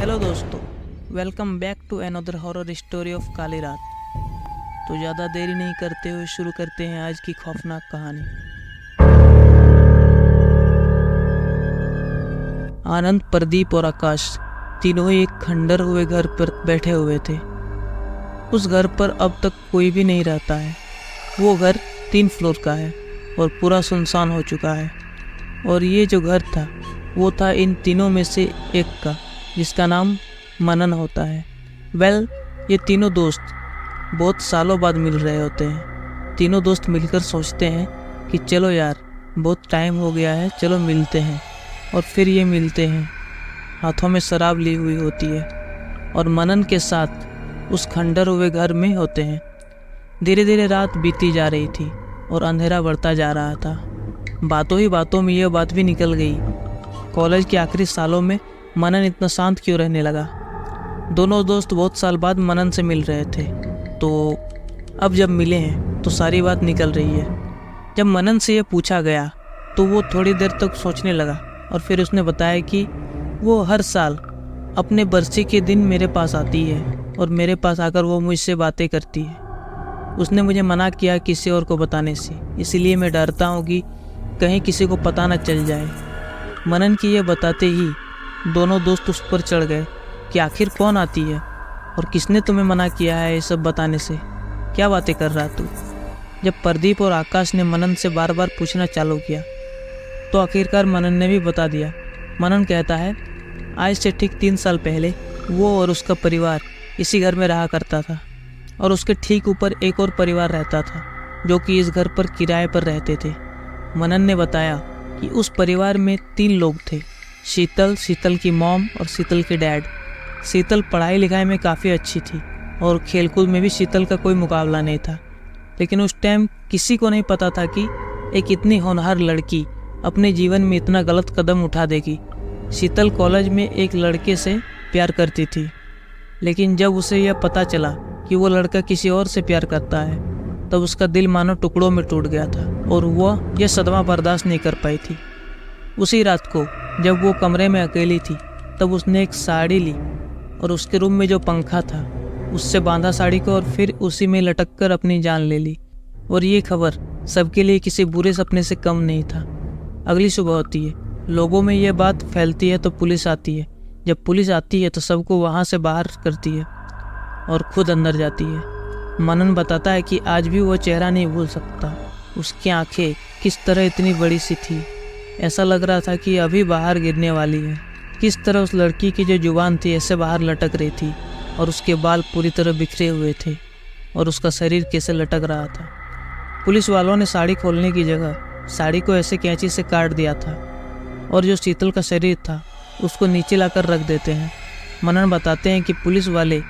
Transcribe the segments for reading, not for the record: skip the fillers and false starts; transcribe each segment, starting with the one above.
Hello दोस्तों, welcome back to another horror story of Kaali Raat. तो ज़्यादा देरी नहीं करते हुए शुरू करते हैं आज की खौफनाक कहानी। आनंद, प्रदीप और आकाश तीनों ही एक खंडर हुए घर पर बैठे हुए थे। उस घर पर अब तक कोई भी नहीं रहता है। वो घर 3 फ्लोर का है और पूरा सुनसान हो चुका है। और ये जो घर था वो था इन तीनों में से एक का, जिसका नाम मनन होता है। ये तीनों दोस्त बहुत सालों बाद मिल रहे होते हैं। तीनों दोस्त मिलकर सोचते हैं कि चलो यार, बहुत टाइम हो गया है, चलो मिलते हैं। और फिर ये मिलते हैं। हाथों में शराब ली हुई होती है और मनन के साथ उस खंडर हुए घर में होते हैं। धीरे धीरे रात बीती जा रही थी और अंधेरा बढ़ता जा रहा था। बातों ही बातों में यह बात भी निकल गई, कॉलेज के आखिरी सालों में मनन इतना शांत क्यों रहने लगा। दोनों दोस्त बहुत साल बाद मनन से मिल रहे थे, तो अब जब मिले हैं तो सारी बात निकल रही है। जब मनन से यह पूछा गया तो वो थोड़ी देर तक सोचने लगा और फिर उसने बताया कि वो हर साल अपने बरसी के दिन मेरे पास आती है और मेरे पास आकर वो मुझसे बातें करती है। उसने मुझे मना किया किसी और को बताने से, इसलिए मैं डरता हूँ कि कहीं किसी को पता न चल जाए। मनन की यह बताते ही दोनों दोस्त उस पर चढ़ गए कि आखिर कौन आती है और किसने तुम्हें मना किया है ये सब बताने से, क्या बातें कर रहा तू। जब प्रदीप और आकाश ने मनन से बार बार पूछना चालू किया तो आखिरकार मनन ने भी बता दिया। मनन कहता है आज से ठीक 3 साल पहले वो और उसका परिवार इसी घर में रहा करता था और उसके ठीक ऊपर एक और परिवार रहता था जो कि इस घर पर किराए पर रहते थे। मनन ने बताया कि उस परिवार में 3 लोग थे, शीतल, शीतल की मॉम और शीतल के डैड। शीतल पढ़ाई लिखाई में काफ़ी अच्छी थी और खेलकूद में भी शीतल का कोई मुकाबला नहीं था। लेकिन उस टाइम किसी को नहीं पता था कि एक इतनी होनहार लड़की अपने जीवन में इतना गलत कदम उठा देगी। शीतल कॉलेज में एक लड़के से प्यार करती थी, लेकिन जब उसे यह पता चला कि वो लड़का किसी और से प्यार करता है तब उसका दिल मानो टुकड़ों में टूट गया था और वह यह सदमा बर्दाश्त नहीं कर पाई थी। उसी रात को जब वो कमरे में अकेली थी तब उसने एक साड़ी ली और उसके रूम में जो पंखा था उससे बांधा साड़ी को और फिर उसी में लटक कर अपनी जान ले ली। और ये खबर सबके लिए किसी बुरे सपने से कम नहीं था। अगली सुबह होती है, लोगों में यह बात फैलती है तो पुलिस आती है। जब पुलिस आती है तो सबको वहाँ से बाहर करती है और खुद अंदर जाती है। मनन बताता है कि आज भी वो चेहरा नहीं भूल सकता। उसकी आंखें किस तरह इतनी बड़ी सी थी, ऐसा लग रहा था कि अभी बाहर गिरने वाली है। किस तरह उस लड़की की जो जुबान थी ऐसे बाहर लटक रही थी और उसके बाल पूरी तरह बिखरे हुए थे और उसका शरीर कैसे लटक रहा था। पुलिस वालों ने साड़ी खोलने की जगह साड़ी को ऐसे कैंची से काट दिया था और जो शीतल का शरीर था उसको नीचे लाकर रख देते हैं। मनन बताते हैं कि पुलिस वाले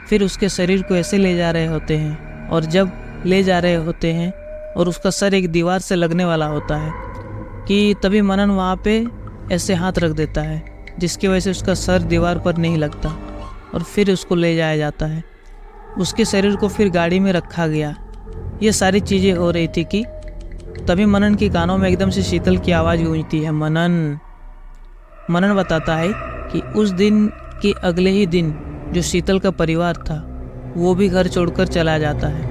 फिर उसके शरीर को ऐसे ले जा रहे होते हैं और जब ले जा रहे होते हैं और उसका सर एक दीवार से लगने वाला होता है कि तभी मनन वहाँ पे ऐसे हाथ रख देता है जिसकी वजह से उसका सर दीवार पर नहीं लगता और फिर उसको ले जाया जाता है। उसके शरीर को फिर गाड़ी में रखा गया। ये सारी चीज़ें हो रही थी कि तभी मनन के कानों में एकदम से शीतल की आवाज़ गूंजती है, मनन। मनन बताता है कि उस दिन के अगले ही दिन जो शीतल का परिवार था वो भी घर छोड़कर चला जाता है।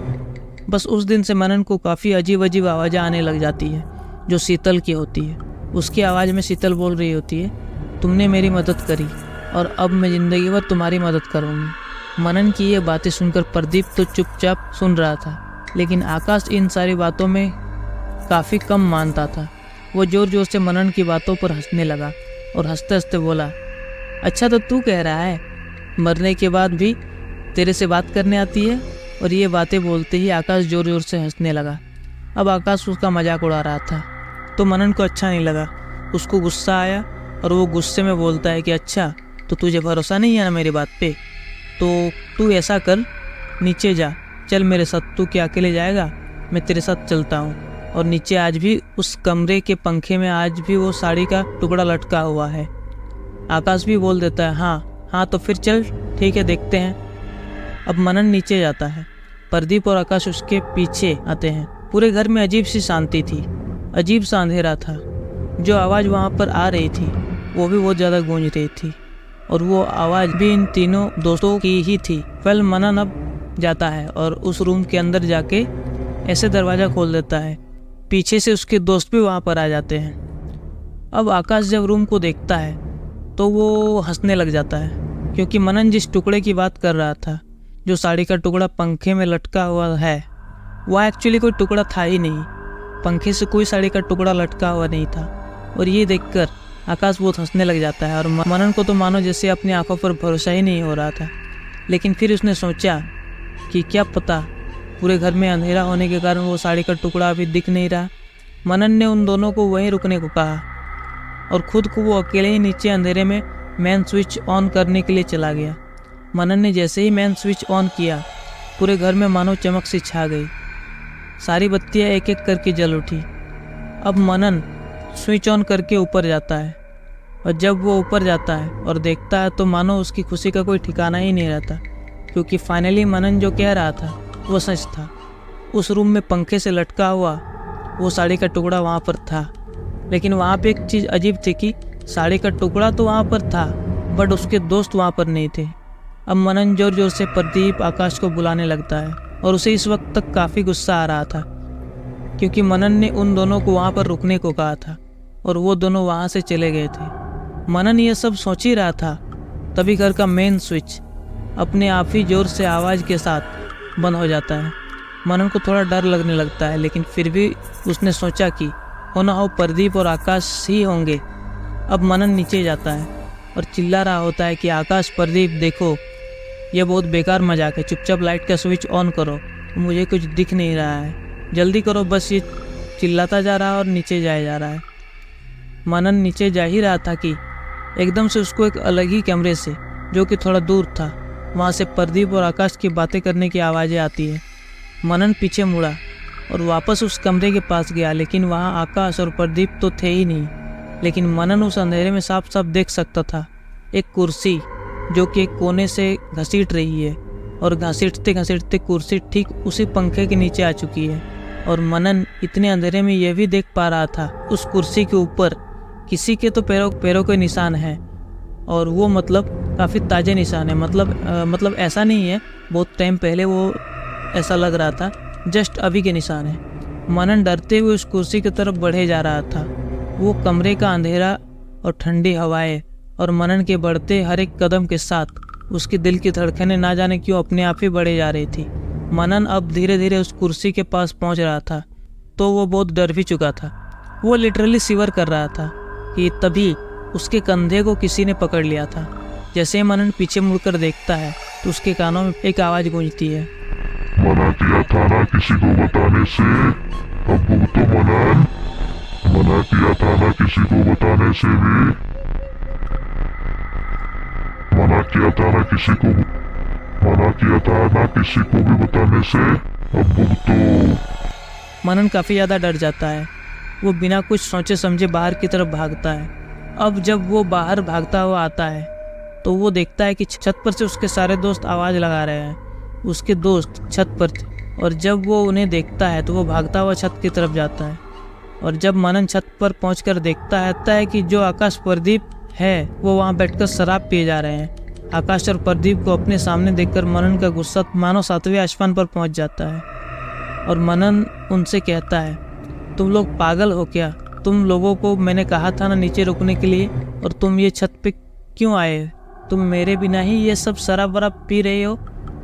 बस उस दिन से मनन को काफ़ी अजीब अजीब आवाज़ें आने लग जाती है जो शीतल की होती है। उसकी आवाज़ में शीतल बोल रही होती है, तुमने मेरी मदद करी और अब मैं ज़िंदगी भर तुम्हारी मदद करूँगी। मनन की ये बातें सुनकर प्रदीप तो चुपचाप सुन रहा था, लेकिन आकाश इन सारी बातों में काफ़ी कम मानता था। वो ज़ोर ज़ोर से मनन की बातों पर हंसने लगा और हंसते हंसते बोला, अच्छा तो तू कह रहा है मरने के बाद भी तेरे से बात करने आती है। और ये बातें बोलते ही आकाश ज़ोर ज़ोर से हंसने लगा। अब आकाश उसका मजाक उड़ा रहा था तो मनन को अच्छा नहीं लगा। उसको गुस्सा आया और वो गुस्से में बोलता है कि अच्छा तो तुझे भरोसा नहीं है ना मेरी बात पे, तो तू ऐसा कर, नीचे जा, चल मेरे साथ। तू क्या अकेले जाएगा? मैं तेरे साथ चलता हूँ। और नीचे आज भी उस कमरे के पंखे में आज भी वो साड़ी का टुकड़ा लटका हुआ है। आकाश भी बोल देता है हाँ तो फिर चल, ठीक है, देखते हैं। अब मनन नीचे जाता है, प्रदीप और आकाश उसके पीछे आते हैं। पूरे घर में अजीब सी शांति थी, अजीब सा अंधेरा था। जो आवाज़ वहाँ पर आ रही थी वो भी बहुत ज़्यादा गूंज रही थी और वो आवाज़ भी इन तीनों दोस्तों की ही थी। वेल, मनन अब जाता है और उस रूम के अंदर जाके ऐसे दरवाज़ा खोल देता है, पीछे से उसके दोस्त भी वहाँ पर आ जाते हैं। अब आकाश जब रूम को देखता है तो वो हंसने लग जाता है, क्योंकि मनन जिस टुकड़े की बात कर रहा था, जो साड़ी का टुकड़ा पंखे में लटका हुआ है, वह एक्चुअली कोई टुकड़ा था ही नहीं। पंखे से कोई साड़ी का टुकड़ा लटका हुआ नहीं था। और ये देखकर आकाश बहुत हंसने लग जाता है और मनन को तो मानो जैसे अपनी आंखों पर भरोसा ही नहीं हो रहा था। लेकिन फिर उसने सोचा कि क्या पता पूरे घर में अंधेरा होने के कारण वो साड़ी का टुकड़ा अभी दिख नहीं रहा। मनन ने उन दोनों को वहीं रुकने को कहा और खुद को वो अकेले ही नीचे अंधेरे में मेन स्विच ऑन करने के लिए चला गया। मनन ने जैसे ही मेन स्विच ऑन किया, पूरे घर में मानो चमक सी छा गई। सारी बत्तियां एक एक करके जल उठी। अब मनन स्विच ऑन करके ऊपर जाता है और जब वो ऊपर जाता है और देखता है तो मानो उसकी खुशी का कोई ठिकाना ही नहीं रहता, क्योंकि फाइनली मनन जो कह रहा था वो सच था। उस रूम में पंखे से लटका हुआ वो साड़ी का टुकड़ा वहाँ पर था। लेकिन वहाँ पे एक चीज़ अजीब थी कि साड़ी का टुकड़ा तो वहाँ पर था, बट उसके दोस्त वहाँ पर नहीं थे। अब मनन जोर जोर से प्रदीप आकाश को बुलाने लगता है और उसे इस वक्त तक काफ़ी गुस्सा आ रहा था, क्योंकि मनन ने उन दोनों को वहाँ पर रुकने को कहा था और वो दोनों वहाँ से चले गए थे। मनन ये सब सोच ही रहा था, तभी घर का मेन स्विच अपने आप ही जोर से आवाज़ के साथ बंद हो जाता है। मनन को थोड़ा डर लगने लगता है, लेकिन फिर भी उसने सोचा कि हो ना हो प्रदीप और आकाश ही होंगे। अब मनन नीचे जाता है और चिल्ला रहा होता है कि आकाश, प्रदीप, देखो ये बहुत बेकार मजाक है, चुपचाप लाइट का स्विच ऑन करो, मुझे कुछ दिख नहीं रहा है, जल्दी करो। बस ये चिल्लाता जा रहा है और नीचे जाया जा रहा है। मनन नीचे जा ही रहा था कि एकदम से उसको एक अलग ही कमरे से, जो कि थोड़ा दूर था, वहाँ से प्रदीप और आकाश की बातें करने की आवाज़ें आती है। मनन पीछे मुड़ा और वापस उस कमरे के पास गया, लेकिन वहाँ आकाश और प्रदीप तो थे ही नहीं। लेकिन मनन उस अंधेरे में साफ साफ देख सकता था एक कुर्सी जो कि एक कोने से घसीट रही है, और घसीटते घसीटते कुर्सी ठीक उसी पंखे के नीचे आ चुकी है। और मनन इतने अंधेरे में यह भी देख पा रहा था उस कुर्सी के ऊपर किसी के तो पैरों के निशान हैं, और वो मतलब काफ़ी ताज़े निशान है। मतलब ऐसा नहीं है बहुत टाइम पहले वो ऐसा लग रहा था, जस्ट अभी के निशान है। मनन डरते हुए उस कुर्सी की तरफ बढ़े जा रहा था। वो कमरे का अंधेरा और ठंडी हवाएं और मनन के बढ़ते हर एक कदम के साथ उसके दिल की धड़कनें ना जाने क्यों अपने आप ही बढ़े जा रही थी। मनन अब धीरे धीरे उस कुर्सी के पास पहुंच रहा था, तो वो बहुत डर भी चुका था। वो लिटरली शिवर कर रहा था कि तभी उसके कंधे को किसी ने पकड़ लिया था। जैसे ही मनन पीछे मुड़कर देखता है तो उसके कानों में एक आवाज़ गूंजती है, मना किया था ना किसी को बताने से, अब तो मनन, मना किया था ना किसी को बताने से भी, मना किया था ना किसी को, मना किया था ना किसी को भी बताने से, अब तो। मनन काफ़ी ज़्यादा डर जाता है। वो बिना कुछ सोचे समझे बाहर की तरफ भागता है। अब जब वो बाहर भागता हुआ आता है तो वो देखता है कि छत पर से उसके सारे दोस्त आवाज़ लगा रहे हैं। उसके दोस्त छत पर थे, और जब वो उन्हें देखता है तो वो भागता हुआ छत की तरफ जाता है। और जब मनन छत पर पहुंचकर देखता है कि जो आकाश, प्रदीप है वो वहाँ बैठकर शराब पिए जा रहे हैं। आकाश और प्रदीप को अपने सामने देखकर मनन का गुस्सा मानो 7वें आसमान पर पहुँच जाता है। और मनन उनसे कहता है, तुम लोग पागल हो क्या? तुम लोगों को मैंने कहा था ना नीचे रुकने के लिए, और तुम ये छत पे क्यों आए? तुम मेरे बिना ही ये सब शराब वराब पी रहे हो?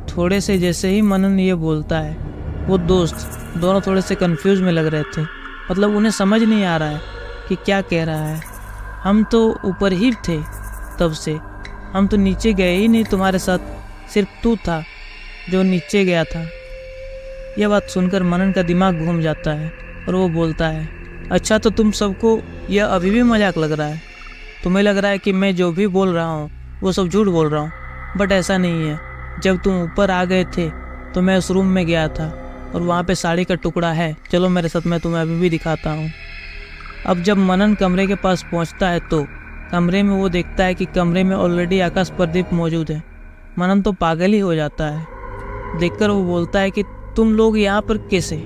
थोड़े से जैसे ही मनन ये बोलता है, वो दोस्त दोनों थोड़े से कंफ्यूज में लग रहे थे। मतलब उन्हें समझ नहीं आ रहा है कि क्या कह रहा है। हम तो ऊपर ही थे तब से, हम तो नीचे गए ही नहीं तुम्हारे साथ, सिर्फ तू था जो नीचे गया था। यह बात सुनकर मनन का दिमाग घूम जाता है और वो बोलता है, अच्छा तो तुम सबको यह अभी भी मजाक लग रहा है? तुम्हें लग रहा है कि मैं जो भी बोल रहा हूँ वो सब झूठ बोल रहा हूँ? बट ऐसा नहीं है। जब तुम ऊपर आ गए थे तो मैं उस रूम में गया था और वहाँ पे साड़ी का टुकड़ा है। चलो मेरे साथ, मैं तुम्हें अभी भी दिखाता हूँ। अब जब मनन कमरे के पास पहुँचता है तो कमरे में वो देखता है कि कमरे में ऑलरेडी आकाश, प्रदीप मौजूद है। मनन तो पागल ही हो जाता है। देखकर वो बोलता है कि तुम लोग यहाँ पर कैसे?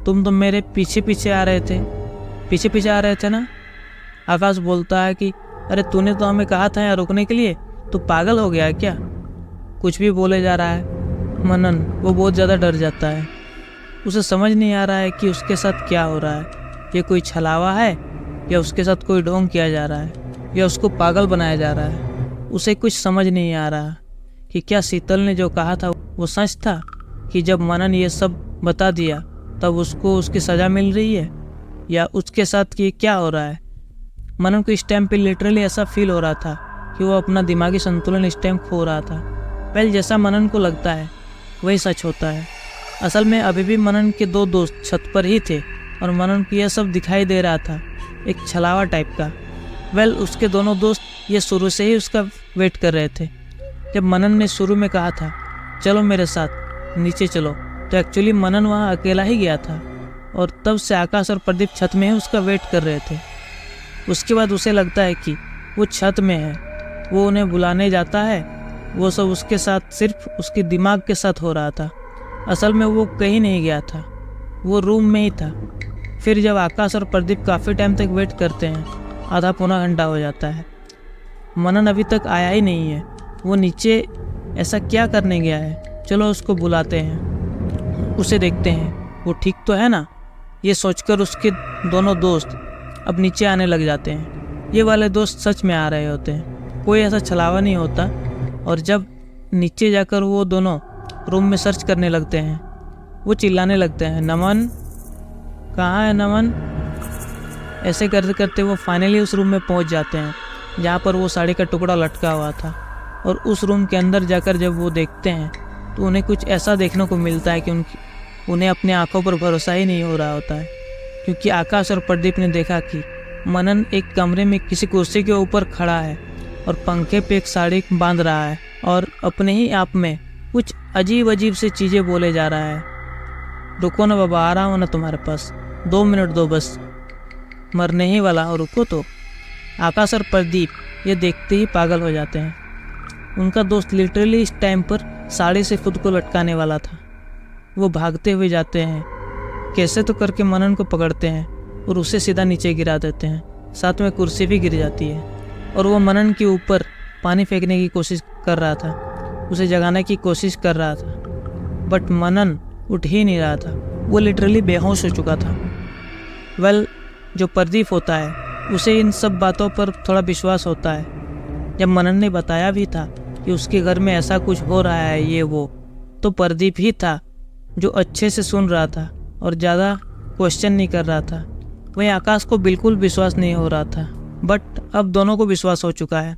तुम तो मेरे पीछे पीछे आ रहे थे ना? आकाश बोलता है कि अरे तूने तो हमें कहा था यहाँ रुकने के लिए, तो पागल हो गया है क्या, कुछ भी बोले जा रहा है। मनन वो बहुत ज़्यादा डर जाता है। उसे समझ नहीं आ रहा है कि उसके साथ क्या हो रहा है, ये कोई छलावा है या उसके साथ कोई ढोंग किया जा रहा है या उसको पागल बनाया जा रहा है। उसे कुछ समझ नहीं आ रहा कि क्या शीतल ने जो कहा था वो सच था, कि जब मनन ये सब बता दिया तब उसको उसकी सज़ा मिल रही है, या उसके साथ ये क्या हो रहा है। मनन को इस टाइम पे लिटरली ऐसा फील हो रहा था कि वो अपना दिमागी संतुलन इस टाइम खो रहा था। पहले जैसा मनन को लगता है वही सच होता है। असल में अभी भी मनन के दो दोस्त छत पर ही थे और मनन को यह सब दिखाई दे रहा था, एक छलावा टाइप का। उसके दोनों दोस्त ये शुरू से ही उसका वेट कर रहे थे। जब मनन ने शुरू में कहा था चलो मेरे साथ नीचे चलो, तो एक्चुअली मनन वहाँ अकेला ही गया था और तब से आकाश और प्रदीप छत में ही उसका वेट कर रहे थे। उसके बाद उसे लगता है कि वो छत में है, वो उन्हें बुलाने जाता है। वो सब उसके साथ सिर्फ उसके दिमाग के साथ हो रहा था। असल में वो कहीं नहीं गया था, वो रूम में ही था। फिर जब आकाश और प्रदीप काफ़ी टाइम तक वेट करते हैं, आधा पौना घंटा हो जाता है, मनन अभी तक आया ही नहीं है। वो नीचे ऐसा क्या करने गया है, चलो उसको बुलाते हैं, उसे देखते हैं वो ठीक तो है ना। ये सोचकर उसके दोनों दोस्त अब नीचे आने लग जाते हैं। ये वाले दोस्त सच में आ रहे होते हैं, कोई ऐसा छलावा नहीं होता। और जब नीचे जाकर वो दोनों रूम में सर्च करने लगते हैं, वो चिल्लाने लगते हैं नमन, कहाँ है नमन। ऐसे करते करते वो फाइनली उस रूम में पहुंच जाते हैं जहाँ पर वो साड़ी का टुकड़ा लटका हुआ था। और उस रूम के अंदर जाकर जब वो देखते हैं तो उन्हें कुछ ऐसा देखने को मिलता है कि उन्हें अपनी आंखों पर भरोसा ही नहीं हो रहा होता है। क्योंकि आकाश और प्रदीप ने देखा कि मनन एक कमरे में किसी कुर्सी के ऊपर खड़ा है और पंखे पे एक साड़ी बांध रहा है और अपने ही आप में कुछ अजीब अजीब से चीज़ें बोले जा रहा है। रुको ना बाबा, आ रहा हूँ ना तुम्हारे पास, 2 मिनट दो बस, मरने ही वाला हो, रुको तो। आकाश और प्रदीप ये देखते ही पागल हो जाते हैं। उनका दोस्त लिटरली इस टाइम पर साड़ी से खुद को लटकाने वाला था। वो भागते हुए जाते हैं, कैसे तो करके मनन को पकड़ते हैं और उसे सीधा नीचे गिरा देते हैं। साथ में कुर्सी भी गिर जाती है और वो मनन के ऊपर पानी फेंकने की कोशिश कर रहा था, उसे जगाने की कोशिश कर रहा था, बट मनन उठ ही नहीं रहा था। वो लिटरली बेहोश हो चुका था। जो प्रदीप होता है उसे इन सब बातों पर थोड़ा विश्वास होता है। जब मनन ने बताया भी था कि उसके घर में ऐसा कुछ हो रहा है ये वो, तो प्रदीप ही था जो अच्छे से सुन रहा था और ज़्यादा क्वेश्चन नहीं कर रहा था। वहीं आकाश को बिल्कुल विश्वास नहीं हो रहा था, बट अब दोनों को विश्वास हो चुका है।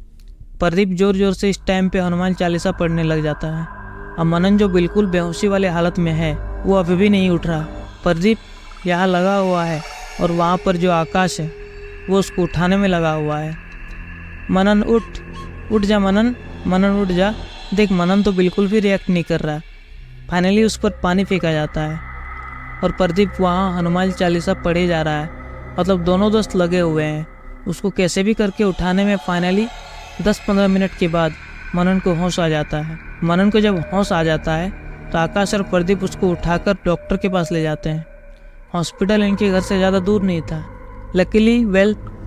प्रदीप ज़ोर ज़ोर से इस टाइम पे हनुमान चालीसा पढ़ने लग जाता है। अब मनन जो बिल्कुल बेहोशी वाले हालत में है वो अभी भी नहीं उठ रहा। प्रदीप यहाँ लगा हुआ है और वहाँ पर जो आकाश है वो उसको उठाने में लगा हुआ है। मनन उठ जा मनन उठ जा। देख मनन तो बिल्कुल भी रिएक्ट नहीं कर रहा। फाइनली उस पर पानी फेंका जाता है और प्रदीप वहाँ हनुमान चालीसा पढ़े जा रहा है। मतलब दोनों दोस्त लगे हुए हैं उसको कैसे भी करके उठाने में। फाइनली 10-15 मिनट के बाद मनन को होश आ जाता है। मनन को जब होश आ जाता है तो आकाश और प्रदीप उसको उठाकर डॉक्टर के पास ले जाते हैं। हॉस्पिटल इनके घर से ज़्यादा दूर नहीं था। लकीली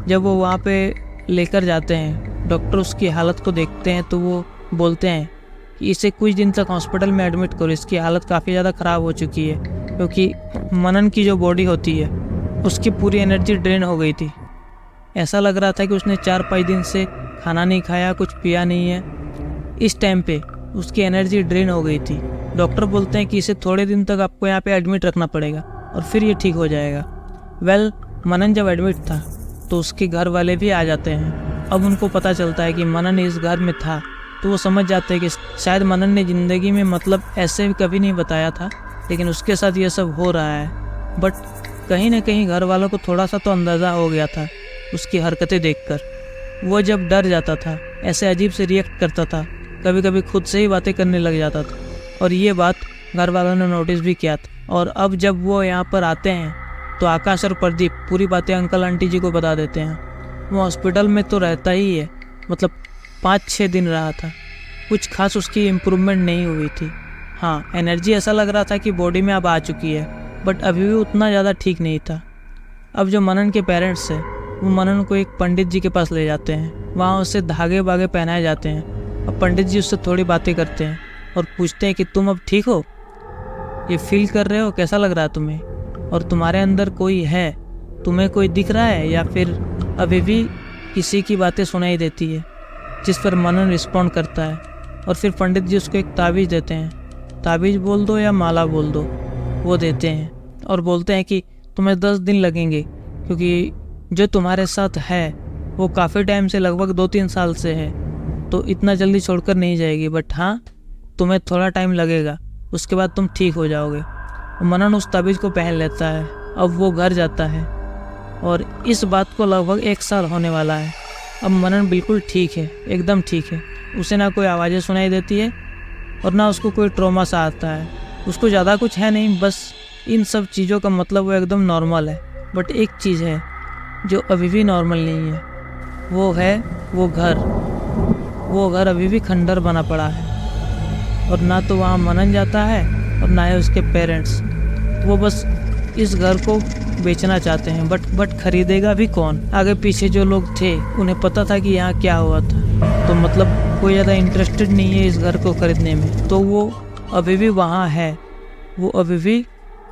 जब वो वहाँ पे लेकर जाते हैं, डॉक्टर उसकी हालत को देखते हैं तो वो बोलते हैं कि इसे कुछ दिन तक हॉस्पिटल में एडमिट करो, इसकी हालत काफ़ी ज़्यादा ख़राब हो चुकी है। क्योंकि मनन की जो बॉडी होती है उसकी पूरी एनर्जी ड्रेन हो गई थी। ऐसा लग रहा था कि उसने 4-5 दिन से खाना नहीं खाया, कुछ पिया नहीं है। इस टाइम पे उसकी एनर्जी ड्रेन हो गई थी। डॉक्टर बोलते हैं कि इसे थोड़े दिन तक आपको यहाँ पे एडमिट रखना पड़ेगा और फिर ये ठीक हो जाएगा। मनन जब एडमिट था तो उसके घर वाले भी आ जाते हैं। अब उनको पता चलता है कि मनन इस घर में था तो वो समझ जाते हैं कि शायद मनन ने ज़िंदगी में मतलब ऐसे कभी नहीं बताया था, लेकिन उसके साथ ये सब हो रहा है। बट कहीं ना कहीं घर वालों को थोड़ा सा तो अंदाज़ा हो गया था उसकी हरकतें देखकर। वो जब डर जाता था, ऐसे अजीब से रिएक्ट करता था, कभी कभी खुद से ही बातें करने लग जाता था और ये बात घर वालों ने नोटिस भी किया था। और अब जब वो यहाँ पर आते हैं तो आकाश और प्रदीप पूरी बातें अंकल आंटी जी को बता देते हैं। वो हॉस्पिटल में तो रहता ही है, मतलब 5-6 दिन रहा था, कुछ खास उसकी इम्प्रूवमेंट नहीं हुई थी। हाँ, एनर्जी ऐसा लग रहा था कि बॉडी में अब आ चुकी है, बट अभी भी उतना ज़्यादा ठीक नहीं था। अब जो मनन के पेरेंट्स हैं वो मनन को एक पंडित जी के पास ले जाते हैं। वहाँ उसे धागे बागे पहनाए जाते हैं अब पंडित जी उससे थोड़ी बातें करते हैं और पूछते हैं कि तुम अब ठीक हो, ये फील कर रहे हो, कैसा लग रहा है तुम्हें, और तुम्हारे अंदर कोई है, तुम्हें कोई दिख रहा है या फिर अभी भी किसी की बातें सुनाई देती है। जिस पर मनन रिस्पॉन्ड करता है और फिर पंडित जी उसको एक ताबीज़ देते हैं। ताबीज़ बोल दो या माला बोल दो, वो देते हैं और बोलते हैं कि तुम्हें 10 दिन लगेंगे, क्योंकि जो तुम्हारे साथ है वो काफ़ी टाइम से, लगभग 2-3 साल से है, तो इतना जल्दी छोड़कर नहीं जाएगी, बट हाँ तुम्हें थोड़ा टाइम लगेगा, उसके बाद तुम ठीक हो जाओगे। मनन उस ताबीज़ को पहन लेता है। अब वो घर जाता है और इस बात को लगभग 1 साल होने वाला है। अब मनन बिल्कुल ठीक है, एकदम ठीक है। उसे ना कोई आवाज़ें सुनाई देती है और ना उसको कोई ट्रॉमा सा आता है। उसको ज़्यादा कुछ है नहीं, बस इन सब चीज़ों का मतलब वो एकदम नॉर्मल है। बट एक चीज़ है जो अभी भी नॉर्मल नहीं है, वो है वो घर। वो घर अभी भी खंडर बना पड़ा है और ना तो वहाँ मनन जाता है और ना ही उसके पेरेंट्स। वो बस इस घर को बेचना चाहते हैं, बट खरीदेगा भी कौन? आगे पीछे जो लोग थे उन्हें पता था कि यहाँ क्या हुआ था, तो मतलब कोई ज़्यादा इंटरेस्टेड नहीं है इस घर को खरीदने में। तो वो अभी भी वहाँ है, वो अभी भी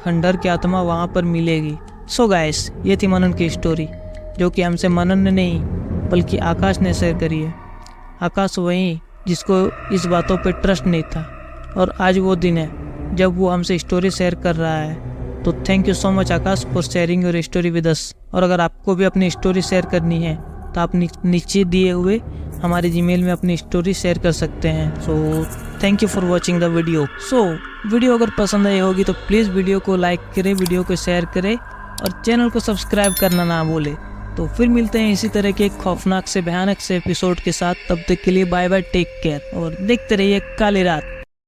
खंडर की आत्मा वहाँ पर मिलेगी। सो गाइस, ये थी मनन की स्टोरी, जो कि हमसे मनन ने नहीं बल्कि आकाश ने शेयर करी है। आकाश वही जिसको इस बातों पे ट्रस्ट नहीं था, और आज वो दिन है जब वो हमसे स्टोरी शेयर कर रहा है। तो thank you so much Akash for sharing your story with us. और अगर आपको भी अपनी स्टोरी शेयर करनी है तो आप नीचे दिए हुए हमारे जीमेल में अपनी स्टोरी शेयर कर सकते हैं। So thank you for watching the video. Video अगर पसंद आई होगी तो प्लीज़ वीडियो को लाइक करें, वीडियो को शेयर करें और चैनल को सब्सक्राइब करना ना भूलें। तो फिर मिलते हैं इसी तरह के एक खौफनाक से भयानक से एपिसोड के साथ। तब तक के लिए बाय बाय, टेक केयर और देखते रहिए काली रात।